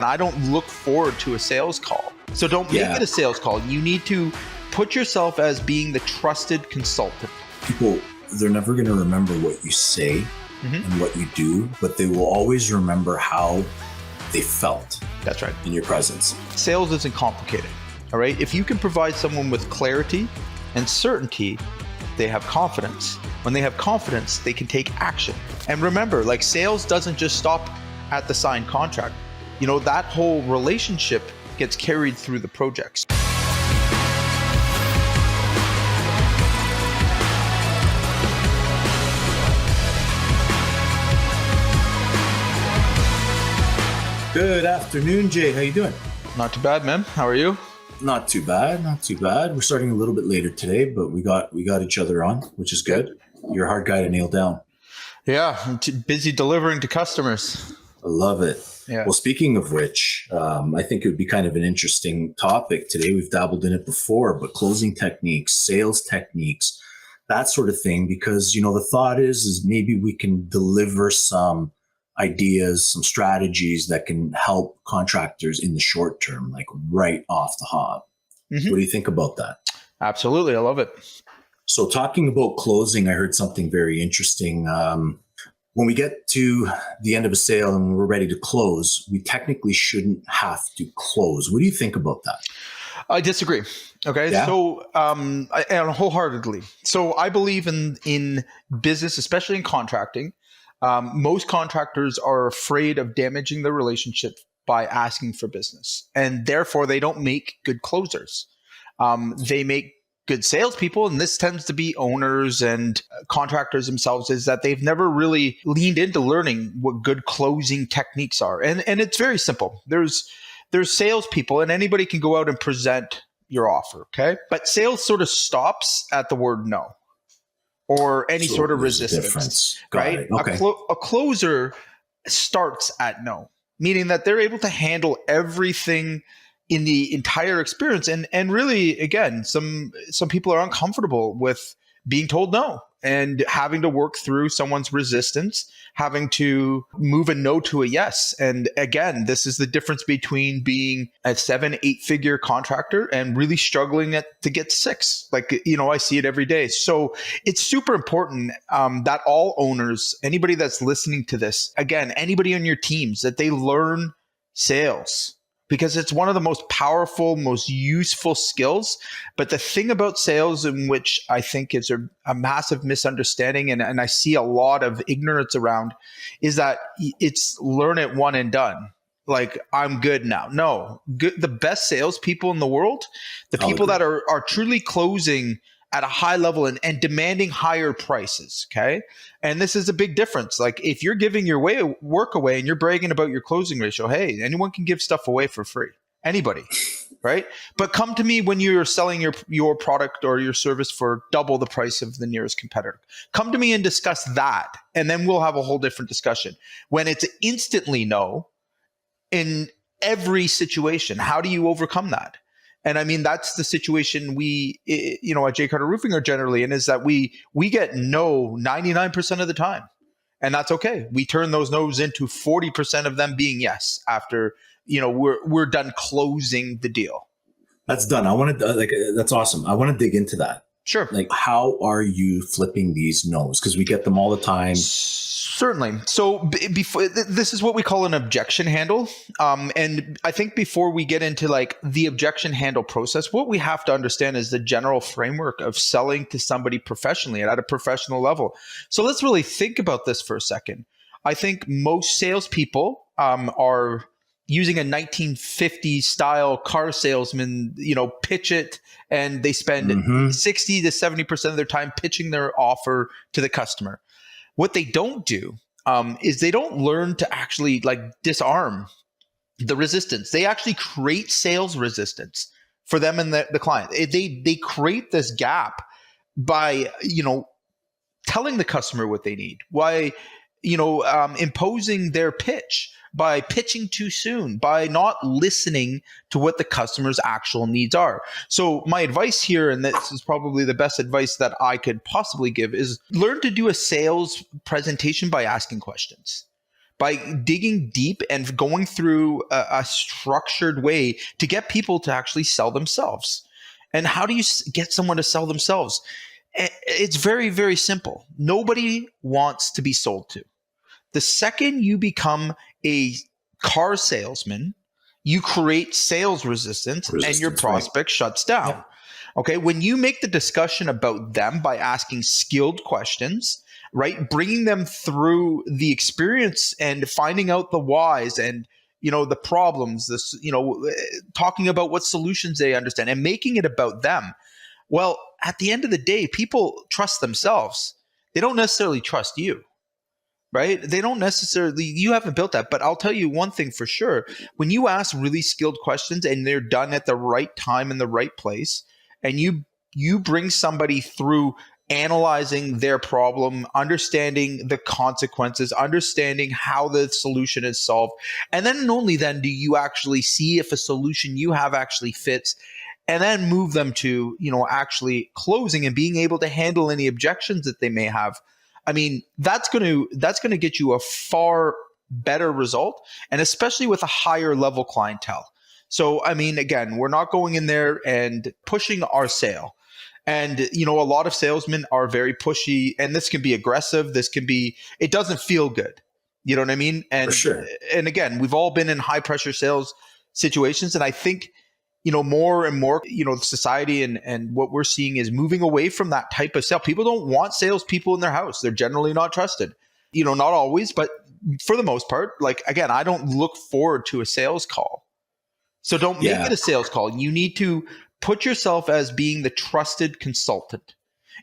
I don't look forward to a sales call. So don't make it a sales call. You need to put yourself as being the trusted consultant. People, they're never going to remember what you say and what you do, but they will always remember how they felt. That's right. In your presence. Sales isn't complicated. All right. If you can provide someone with clarity and certainty, they have confidence. When they have confidence, they can take action. And remember, like, sales doesn't just stop at the signed contract. You know, that whole relationship gets carried through the projects. Good afternoon, Jay. How you doing? Not too bad, man. How are you? Not too bad. Not too bad. We're starting a little bit later today, but we got each other on, which is good. You're a hard guy to nail down. Yeah, I'm too busy delivering to customers. I love it. Yeah. Well, speaking of which, I think it would be kind of an interesting topic today. We've dabbled in it before, but closing techniques, sales techniques, that sort of thing, because, you know, the thought is maybe we can deliver some ideas, some strategies that can help contractors in the short term, like right off the hop. What do you think about that? Absolutely. I love it. So talking about closing, I heard something very interesting. When we get to the end of a sale and we're ready to close, we technically shouldn't have to close. What do you think about that? I disagree. Okay. Yeah? So, and wholeheartedly. So I believe in business, especially in contracting. Most contractors are afraid of damaging the relationship by asking for business, and therefore they don't make good closers. They make good salespeople, and this tends to be owners and contractors themselves, is that they've never really leaned into learning what good closing techniques are. And it's very simple. There's salespeople, and anybody can go out and present your offer, okay? But sales sort of stops at the word no, or any sort of resistance, right? Okay. A closer starts at no, meaning that they're able to handle everything in the entire experience. And really, again, some people are uncomfortable with being told no and having to work through someone's resistance, having to move a no to a yes. And again, this is the difference between being a 7-8 figure contractor and really struggling to get 6. Like, you know, I see it every day. So it's super important that all owners, anybody that's listening to this, again, anybody on your teams, that they learn sales, because it's one of the most powerful, most useful skills. But the thing about sales, in which I think is a massive misunderstanding, and I see a lot of ignorance around, is that it's learn it one and done. Like, I'm good now. No, the best salespeople in the world, the people that are truly closing at a high level and demanding higher prices, okay? And this is a big difference. Like, if you're giving your work away and you're bragging about your closing ratio, hey, anyone can give stuff away for free. Anybody, right? But come to me when you're selling your product or your service for double the price of the nearest competitor. Come to me and discuss that, and then we'll have a whole different discussion. When it's instantly no in every situation, how do you overcome that? And I mean, that's the situation we, you know, at J. Carter Roofing are generally in, is that we get no 99% of the time. And that's okay. We turn those no's into 40% of them being yes after, you know, we're done closing the deal. That's done. That's awesome. I want to dig into that. Sure. Like, how are you flipping these no's? Because we get them all the time. Certainly. So before, this is what we call an objection handle. And I think before we get into like the objection handle process, what we have to understand is the general framework of selling to somebody professionally and at a professional level. So let's really think about this for a second. I think most salespeople are using a 1950s style car salesman, you know, pitch it, and they spend 60 to 70% of their time pitching their offer to the customer. What they don't do is they don't learn to actually like disarm the resistance. They actually create sales resistance for them and the client. They create this gap by, you know, telling the customer what they need, by, you know, imposing their pitch, by pitching too soon, by not listening to what the customer's actual needs are. So my advice here, and this is probably the best advice that I could possibly give, is learn to do a sales presentation by asking questions. by digging deep and going through a structured way to get people to actually sell themselves. And how do you get someone to sell themselves? It's very, very simple. Nobody wants to be sold to. The second you become a car salesman, you create sales resistance and your prospect shuts down. Yeah. Okay. When you make the discussion about them by asking skilled questions, right? Bringing them through the experience and finding out the whys and, the problems, talking about what solutions they understand and making it about them. Well, at the end of the day, people trust themselves. They don't necessarily trust you. Right? They don't necessarily, you haven't built that, but I'll tell you one thing for sure. When you ask really skilled questions and they're done at the right time in the right place, and you bring somebody through analyzing their problem, understanding the consequences, understanding how the solution is solved, and then only then do you actually see if a solution you have actually fits, and then move them to, actually closing and being able to handle any objections that they may have. I mean, that's going to get you a far better result, and especially with a higher level clientele. So, I mean, again, we're not going in there and pushing our sale. And, a lot of salesmen are very pushy, and this can be aggressive. It doesn't feel good. You know what I mean? And, for sure. And again, we've all been in high pressure sales situations. And I think, more and more, society and what we're seeing is moving away from that type of sale. People don't want salespeople in their house. They're generally not trusted. Not always, but for the most part. Like, again, I don't look forward to a sales call. So don't make it a sales call. You need to put yourself as being the trusted consultant.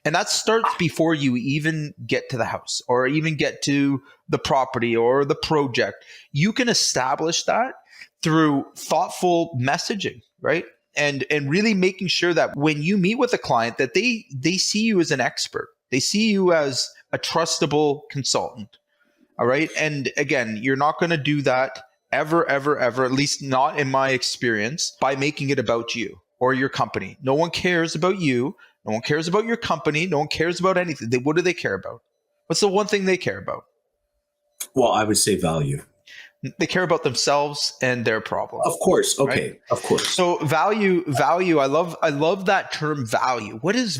And that starts before you even get to the house or even get to the property or the project. You can establish that through thoughtful messaging, right? And really making sure that when you meet with a client that they see you as an expert. They see you as a trustable consultant. All right. And again, you're not going to do that ever, at least not in my experience, by making it about you or your company. No one cares about you. No one cares about your company. No one cares about anything. What do they care about? What's the one thing they care about? Well, I would say value. They care about themselves and their problem. Of course. Okay. Right? Of course. So value. I love that term value. What is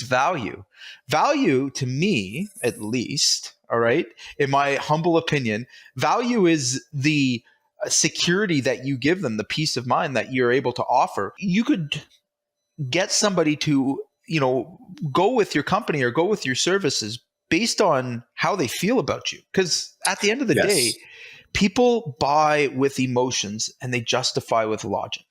value? Value, to me, at least, all right, in my humble opinion, value is the security that you give them, the peace of mind that you're able to offer. You could get somebody to, go with your company or go with your services based on how they feel about you. Because at the end of the day, people buy with emotions and they justify with logic.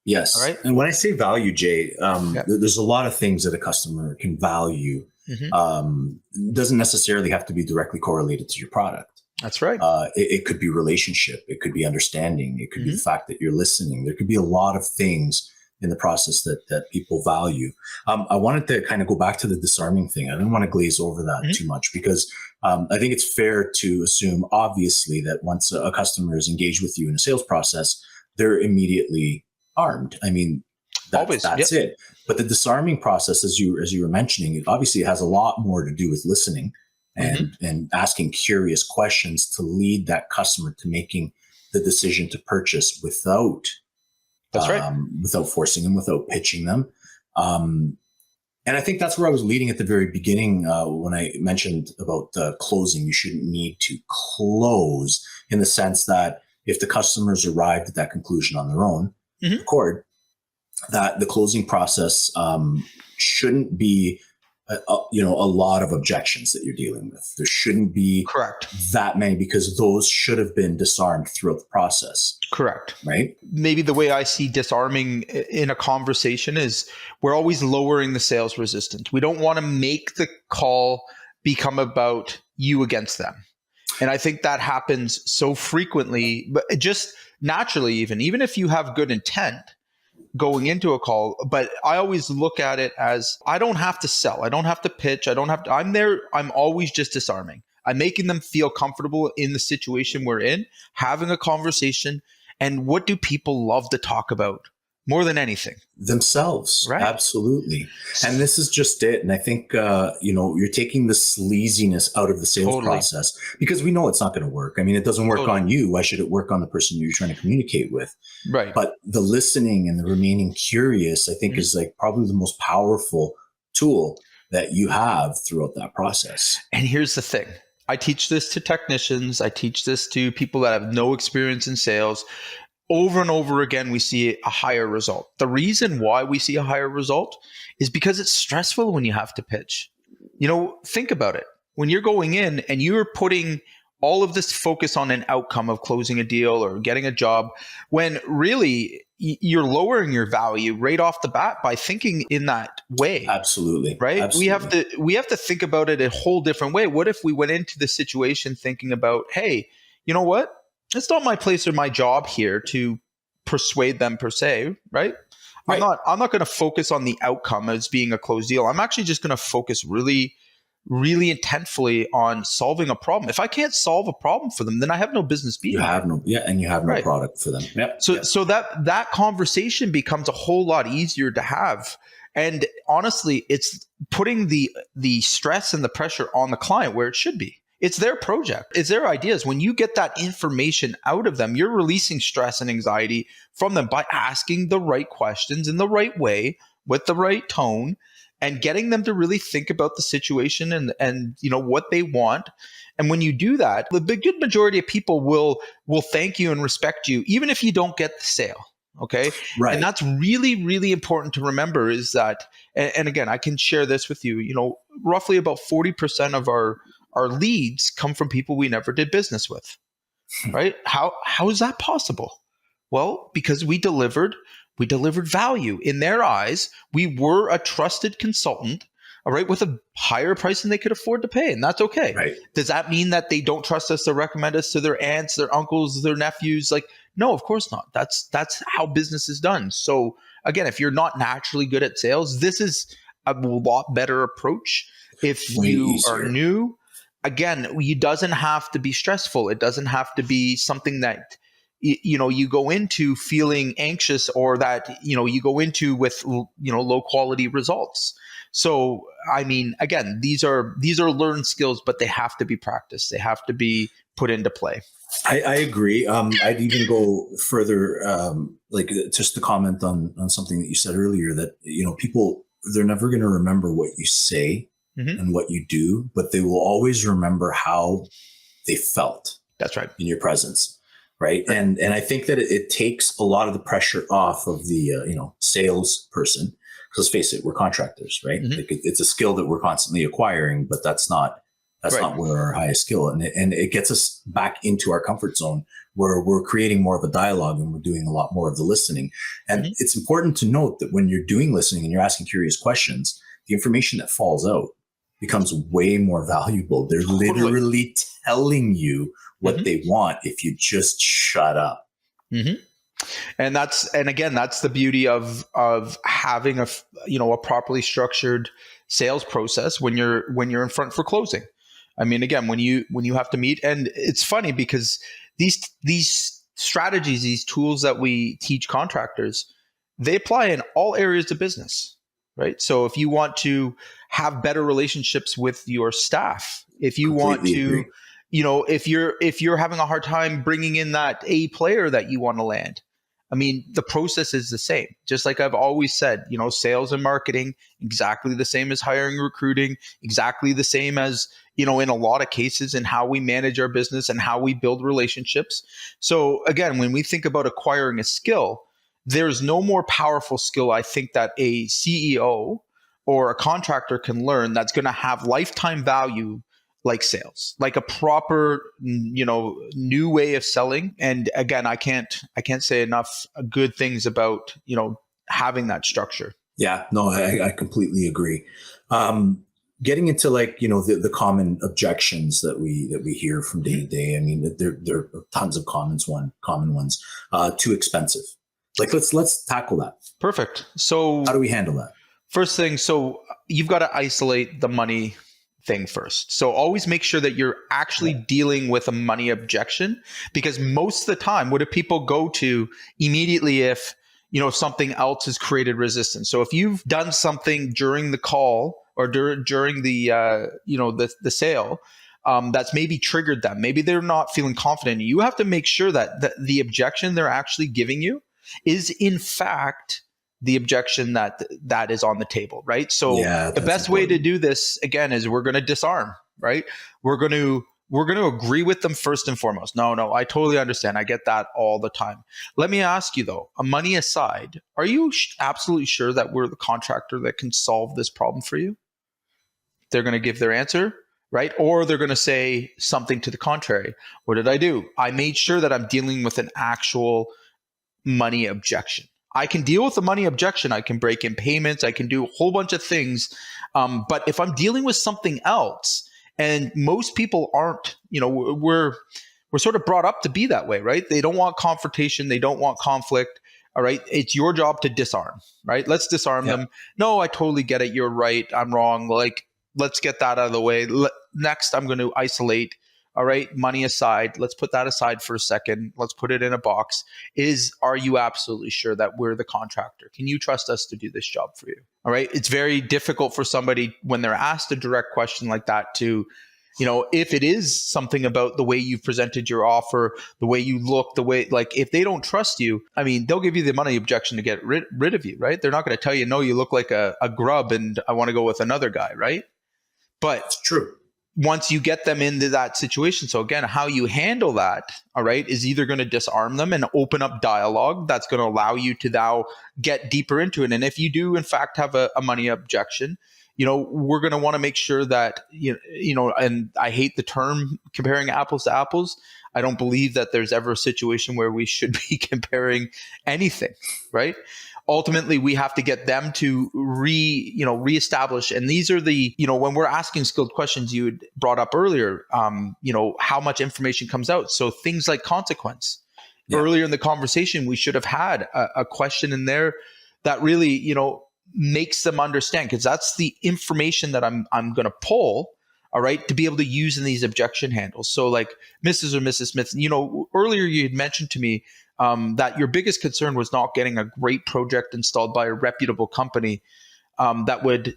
Yes. All right. And when I say value, Jay, there's a lot of things that a customer can value. Mm-hmm. Doesn't necessarily have to be directly correlated to your product. That's right. It could be relationship. It could be understanding. It could be the fact that you're listening. There could be a lot of things in the process that people value. I wanted to kind of go back to the disarming thing. I didn't want to glaze over that too much because I think it's fair to assume, obviously, that once a customer is engaged with you in a sales process, they're immediately armed. I mean, that's it. But the disarming process, as you were mentioning, it obviously has a lot more to do with listening and asking curious questions to lead that customer to making the decision to purchase without forcing them, without pitching them. And I think that's where I was leading at the very beginning when I mentioned about closing. You shouldn't need to close in the sense that if the customers arrived at that conclusion on their own, accord, that the closing process shouldn't be a lot of objections that you're dealing with. There shouldn't be that many because those should have been disarmed throughout the process. Correct. Right? Maybe the way I see disarming in a conversation is we're always lowering the sales resistance. We don't want to make the call become about you against them. And I think that happens so frequently, but just naturally, even if you have good intent going into a call, but I always look at it as I don't have to sell. I don't have to pitch. I'm there. I'm always just disarming. I'm making them feel comfortable in the situation we're in, having a conversation. And what do people love to talk about? more than anything. Themselves. Right. Absolutely. And this is just it. And I think, you're taking the sleaziness out of the sales process, because we know it's not going to work. I mean, it doesn't work on you. Why should it work on the person you're trying to communicate with? Right. But the listening and the remaining curious, I think, is like probably the most powerful tool that you have throughout that process. And here's the thing. I teach this to technicians. I teach this to people that have no experience in sales. Over and over again, we see a higher result. The reason why we see a higher result is because it's stressful when you have to pitch. Think about it. When you're going in and you're putting all of this focus on an outcome of closing a deal or getting a job, when really you're lowering your value right off the bat by thinking in that way. Absolutely. Right? Absolutely. We have to think about it a whole different way. What if we went into the situation thinking about, hey, you know what? It's not my place or my job here to persuade them per se, right? I'm not going to focus on the outcome as being a closed deal. I'm actually just going to focus really, really intentfully on solving a problem. If I can't solve a problem for them, then I have no business being there. And you have no product for them. Yep. So that conversation becomes a whole lot easier to have. And honestly, it's putting the stress and the pressure on the client where it should be. It's their project. It's their ideas. When you get that information out of them, you're releasing stress and anxiety from them by asking the right questions in the right way with the right tone and getting them to really think about the situation and what they want. And when you do that, the good majority of people will thank you and respect you, even if you don't get the sale. Okay. Right. And that's really, really important to remember is that, and again, I can share this with you, roughly about 40% of our leads come from people we never did business with, right? How is that possible? Well, because we delivered value in their eyes. We were a trusted consultant, all right, with a higher price than they could afford to pay. And that's okay. Right. Does that mean that they don't trust us to recommend us to their aunts, their uncles, their nephews? Like, no, of course not. That's how business is done. So again, if you're not naturally good at sales, this is a lot better approach. If you are new, again, it doesn't have to be stressful. It doesn't have to be something that you go into feeling anxious or that you go into with low quality results. So I mean, again, these are learned skills, but they have to be practiced. They have to be put into play. I agree. I'd even go further, just to comment on something that you said earlier, that people, they're never going to remember what you say. Mm-hmm. And what you do, but they will always remember how they felt. That's right. In your presence. Right. And I think that it takes a lot of the pressure off of the, sales person. Because let's face it, we're contractors, right? Mm-hmm. It's a skill that we're constantly acquiring, but that's not where our highest skill. And it gets us back into our comfort zone where we're creating more of a dialogue and we're doing a lot more of the listening. And mm-hmm. It's important to note that when you're doing listening and you're asking curious questions, the information that falls out becomes way more valuable. They're literally telling you what mm-hmm. they want if you just shut up. Mm-hmm. And again, that's the beauty of having a properly structured sales process when you're in front for closing. I mean, again, when you have to meet, and it's funny because these strategies, these tools that we teach contractors, they apply in all areas of business. Right. So if you want to have better relationships with your staff, if you want to, if you're having a hard time bringing in that A player that you want to land, I mean, the process is the same. Just like I've always said, sales and marketing, exactly the same as hiring and recruiting, exactly the same as, in a lot of cases in how we manage our business and how we build relationships. So again, when we think about acquiring a skill, there's no more powerful skill, I think, that a CEO or a contractor can learn that's going to have lifetime value like sales, like a proper, new way of selling. And again, I can't say enough good things about, having that structure. Yeah, no, I completely agree. Getting into the common objections that we hear from day to day. I mean, there are tons of common ones. Too expensive. Let's tackle that. Perfect. So how do we handle that? First thing, so you've got to isolate the money thing first. So always make sure that you're actually dealing with a money objection, because most of the time, what do people go to immediately if something else has created resistance. So if you've done something during the call or during the the sale, that's maybe triggered them. Maybe they're not feeling confident. You have to make sure that the objection they're actually giving you is in fact the objection that is on the table, right? So the best way to do this, again, is we're going to disarm, right? We're going to agree with them first and foremost. No, I totally understand. I get that all the time. Let me ask you though, money aside, are you absolutely sure that we're the contractor that can solve this problem for you? They're going to give their answer, right? Or they're going to say something to the contrary. What did I do? I made sure that I'm dealing with an actual money objection. I can deal with the money objection. I can break in payments. I can do a whole bunch of things. But if I'm dealing with something else, and most people aren't, we're sort of brought up to be that way, right? They don't want confrontation. They don't want conflict. All right. It's your job to disarm, right? Let's disarm them. No, I totally get it. You're right. I'm wrong. Like, let's get that out of the way. Next, I'm going to isolate. All right, money aside, let's put that aside for a second. Let's put it in a box. Are you absolutely sure that we're the contractor? Can you trust us to do this job for you? All right. It's very difficult for somebody when they're asked a direct question like that to, if it is something about the way you've presented your offer, the way you look, the way, like, if they don't trust you, I mean, they'll give you the money objection to get rid of you, right? They're not going to tell you, no, you look like a grub and I want to go with another guy, right? But it's true. Once you get them into that situation, so again, how you handle that, all right, is either going to disarm them and open up dialogue that's going to allow you to now get deeper into it. And if you do, in fact, have a money objection, we're going to want to make sure that, and I hate the term comparing apples to apples. I don't believe that there's ever a situation where we should be comparing anything, right? Ultimately, we have to get them to reestablish. And these are the, when we're asking skilled questions you had brought up earlier, how much information comes out. So things like consequence. Yeah. Earlier in the conversation, we should have had a question in there that really, makes them understand, because that's the information that I'm going to pull, all right, to be able to use in these objection handles. So like Mrs. or Mrs. Smith, earlier you had mentioned to me that your biggest concern was not getting a great project installed by a reputable company that would,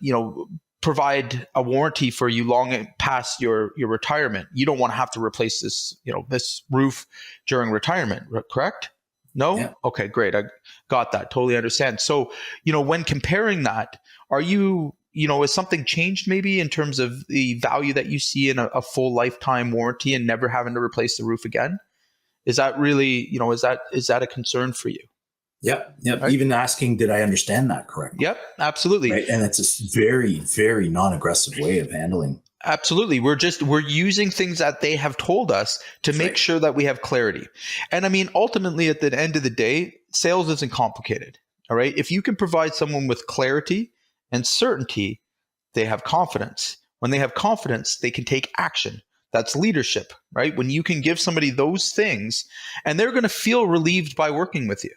provide a warranty for you long past your retirement. You don't want to have to replace this, this roof during retirement, correct? No? Yeah. Okay, great. I got that. Totally understand. So, when comparing that, are you, has something changed maybe in terms of the value that you see in a full lifetime warranty and never having to replace the roof again? Is that really, is that a concern for you? Yep. Right? Even asking, did I understand that correctly? Yep, absolutely. Right? And it's a very, very non-aggressive way of handling. Absolutely. We're using things that they have told us to make sure that we have clarity. And I mean, ultimately, at the end of the day, sales isn't complicated. All right. If you can provide someone with clarity and certainty, they have confidence. When they have confidence, they can take action. That's leadership, right? When you can give somebody those things and they're going to feel relieved by working with you.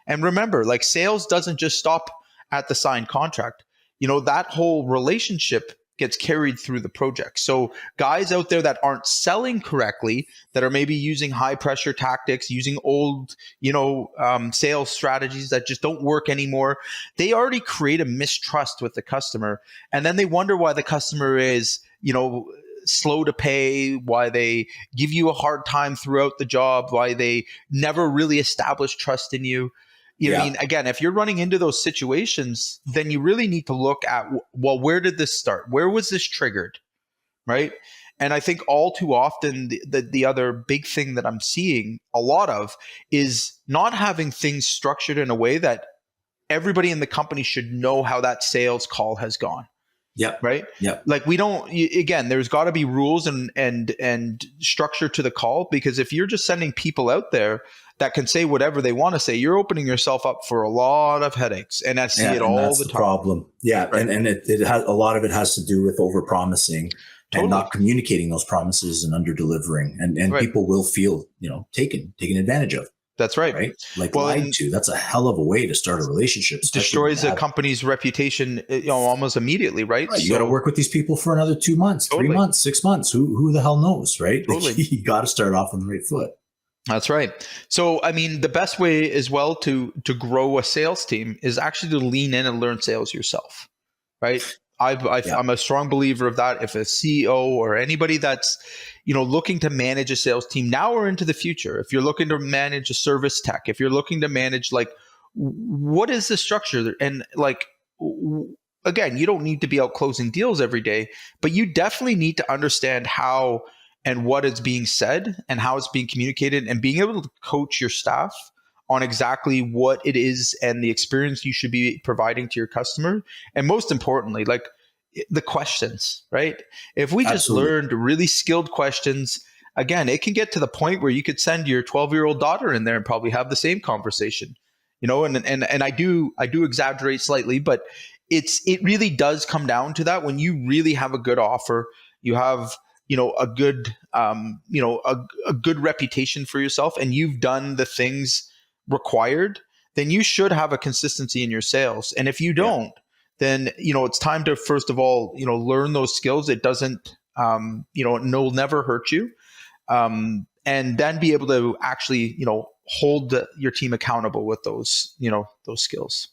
And remember, like, sales doesn't just stop at the signed contract. That whole relationship gets carried through the project. So guys out there that aren't selling correctly, that are maybe using high pressure tactics, using old, sales strategies that just don't work anymore, they already create a mistrust with the customer. And then they wonder why the customer is, slow to pay, why they give you a hard time throughout the job, why they never really establish trust in you. I mean, again, if you're running into those situations, then you really need to look at, well, where did this start? Where was this triggered? Right. And I think all too often, the other big thing that I'm seeing a lot of is not having things structured in a way that everybody in the company should know how that sales call has gone. Yeah. Right. Yeah. Like, we don't, again, there's got to be rules and structure to the call, because if you're just sending people out there that can say whatever they want to say, you're opening yourself up for a lot of headaches. And I see it all the time. Problem. Yeah. Right. And it has, a lot of it has to do with over-promising and not communicating those promises and under-delivering. And people will feel, taken advantage of. That's right. Right. Like, lied to. That's a hell of a way to start a relationship. Destroys a company's reputation, almost immediately. Right. You got to work with these people for another 2 months, 3 months, 6 months. Who the hell knows? Right. Totally. You got to start off on the right foot. That's right. So, I mean, the best way as well to grow a sales team is actually to lean in and learn sales yourself, right? Yeah. I'm a strong believer of that. If a CEO or anybody that's, looking to manage a sales team now or into the future, if you're looking to manage a service tech, if you're looking to manage, like, what is the structure? And like, again, you don't need to be out closing deals every day, but you definitely need to understand how and what is being said and how it's being communicated, and being able to coach your staff on exactly what it is and the experience you should be providing to your customer. And most importantly, like, the questions, right? If we just Absolutely. learned really skilled questions, again, it can get to the point where you could send your 12-year-old daughter in there and probably have the same conversation, and I do exaggerate slightly, but it really does come down to that. When you really have a good offer, you have, a good, a good reputation for yourself, and you've done the things required, then you should have a consistency in your sales. And if you Yeah. don't, then, it's time to, first of all, learn those skills. It doesn't, it'll never hurt you. And then be able to actually, hold your team accountable with those skills.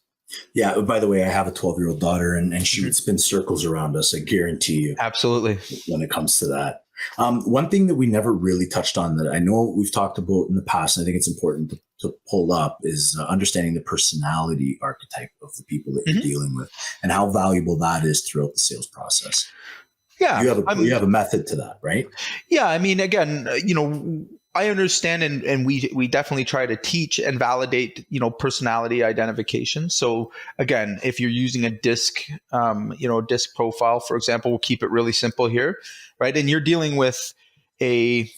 Yeah. By the way, I have a 12-year-old daughter, and she Mhm. would spin circles around us. I guarantee you, Absolutely. when it comes to that. One thing that we never really touched on that I know we've talked about in the past, and I think it's important to pull up, is understanding the personality archetype of the people that you're Mhm. dealing with, and how valuable that is throughout the sales process. Yeah. You have a method to that, right? Yeah, I mean, again, I understand, and we definitely try to teach and validate, personality identification. So again, if you're using a disc profile, for example, we'll keep it really simple here, right? And you're dealing with a,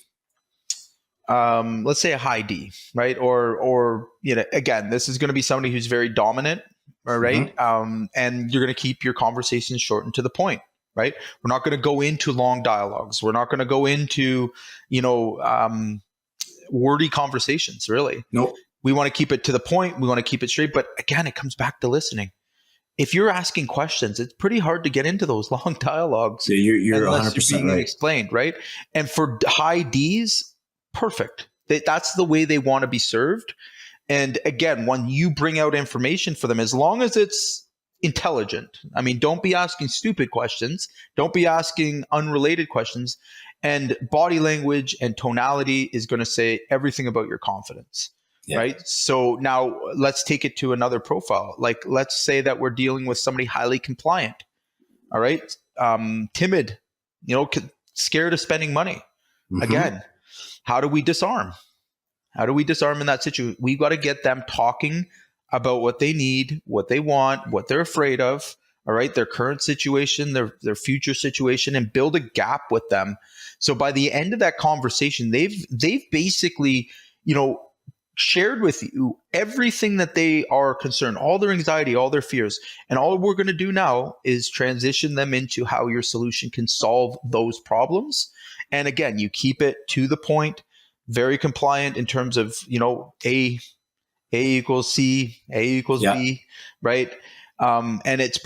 let's say, a high D, right? Or again, this is going to be somebody who's very dominant, all right? And you're going to keep your conversations short and to the point, right? We're not going to go into long dialogues. We're not going to go into, wordy conversations, really. Nope. We want to keep it to the point. We want to keep it straight. But again, it comes back to listening. If you're asking questions, it's pretty hard to get into those long dialogues. So you're unless 100% you're being right. explained, right? And for high Ds, perfect. That's the way they want to be served. And again, when you bring out information for them, as long as it's intelligent, I mean, don't be asking stupid questions. Don't be asking unrelated questions. And body language and tonality is going to say everything about your confidence. Yeah. Right. So now let's take it to another profile. Like, let's say that we're dealing with somebody highly compliant. All right. Timid, scared of spending money. Again, how do we disarm? How do we disarm in that situation? We've got to get them talking about what they need, what they want, what they're afraid of. All right. Their current situation, their future situation, and build a gap with them. So by the end of that conversation, they've basically, shared with you everything that they are concerned, all their anxiety, all their fears. And all we're going to do now is transition them into how your solution can solve those problems. And again, you keep it to the point, very compliant in terms of, A equals C, A equals B, right? And it's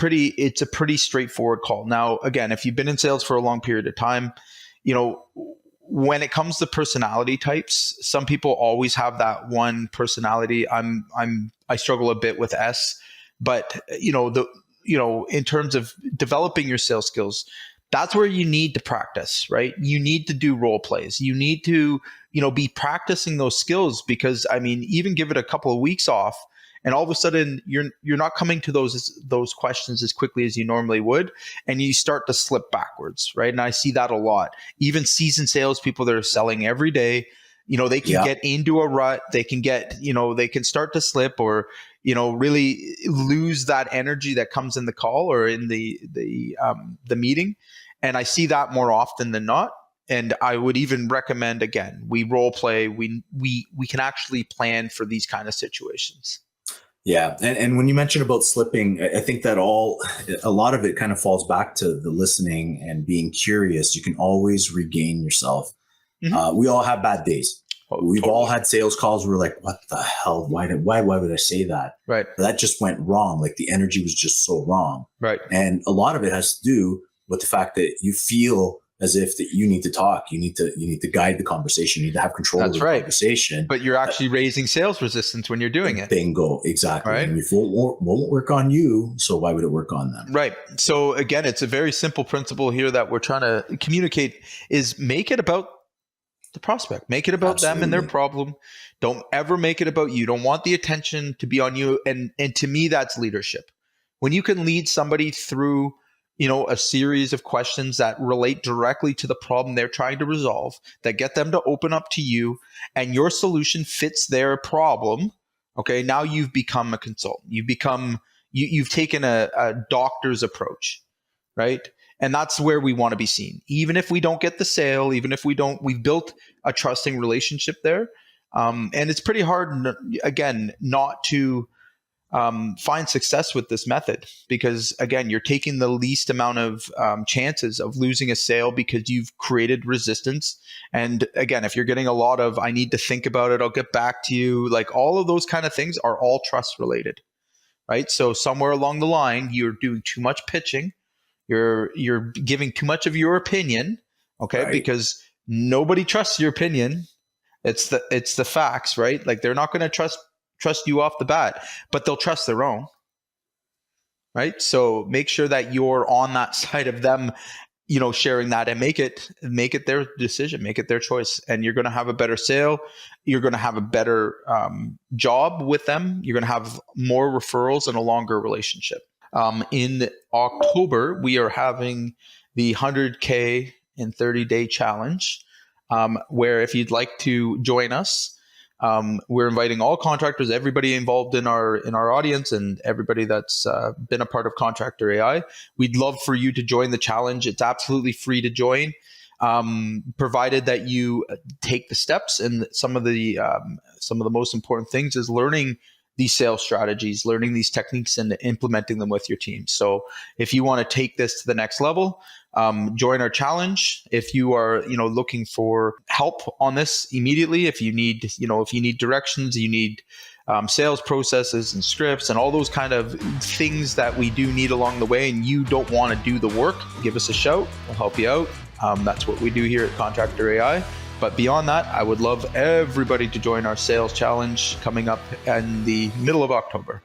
a pretty straightforward call. Now, again, if you've been in sales for a long period of time, when it comes to personality types, some people always have that one personality. I struggle a bit with S, but in terms of developing your sales skills, that's where you need to practice, right? You need to do role plays. You need to, be practicing those skills, because I mean, even give it a couple of weeks off, and all of a sudden you're not coming to those questions as quickly as you normally would, and you start to slip backwards, right? And I see that a lot. Even seasoned salespeople that are selling every day, they can get into a rut. They can get, they can start to slip, or really lose that energy that comes in the call or in the meeting. And I see that more often than not. And I would even recommend, again, we role play. We can actually plan for these kind of situations. Yeah. And when you mentioned about slipping, I think that a lot of it kind of falls back to the listening and being curious. You can always regain yourself. We all have bad days. We've all had sales calls where we're like, what the hell? Why would I say that? Right. But that just went wrong. Like, the energy was just so wrong. Right. And a lot of it has to do with the fact that you feel as if that you need to talk, you need to guide the conversation, you need to have control of the conversation. But you're actually raising sales resistance when you're doing it. Bingo, exactly. Right? And it won't work on you, so why would it work on them? Right. So again, it's a very simple principle here that we're trying to communicate is make it about the prospect. Make it about them and their problem. Don't ever make it about you. Don't want the attention to be on you. And to me, that's leadership. When you can lead somebody through, a series of questions that relate directly to the problem they're trying to resolve, that get them to open up to you, and your solution fits their problem. Okay, now you've become a consultant. You've taken a doctor's approach, right? And that's where we want to be seen. Even if we don't get the sale, even if we've built a trusting relationship there. And it's pretty hard, again, not to find success with this method, because again, you're taking the least amount of chances of losing a sale because you've created resistance. And again, if you're getting a lot of, I need to think about it, I'll get back to you, like all of those kind of things are all trust related, right? So somewhere along the line, you're doing too much pitching. You're giving too much of your opinion, okay? Right. Because nobody trusts your opinion. It's the facts, right? Like they're not going to trust you off the bat, but they'll trust their own, right? So make sure that you're on that side of them, sharing that, and make it their decision, make it their choice, and you're going to have a better sale. You're going to have a better job with them. You're going to have more referrals and a longer relationship. In October, we are having the 100K in 30-day challenge, where if you'd like to join us, we're inviting all contractors, everybody involved in our audience, and everybody that's been a part of Contractor AI. We'd love for you to join the challenge. It's absolutely free to join, provided that you take the steps. And some of the most important things is learning these sales strategies, learning these techniques, and implementing them with your team. So if you want to take this to the next level, join our challenge. If you are, looking for help on this immediately, if you need directions, you need sales processes and scripts and all those kind of things that we do need along the way, and you don't want to do the work, give us a shout. We'll help you out. That's what we do here at Contractor AI. But beyond that, I would love everybody to join our sales challenge coming up in the middle of October.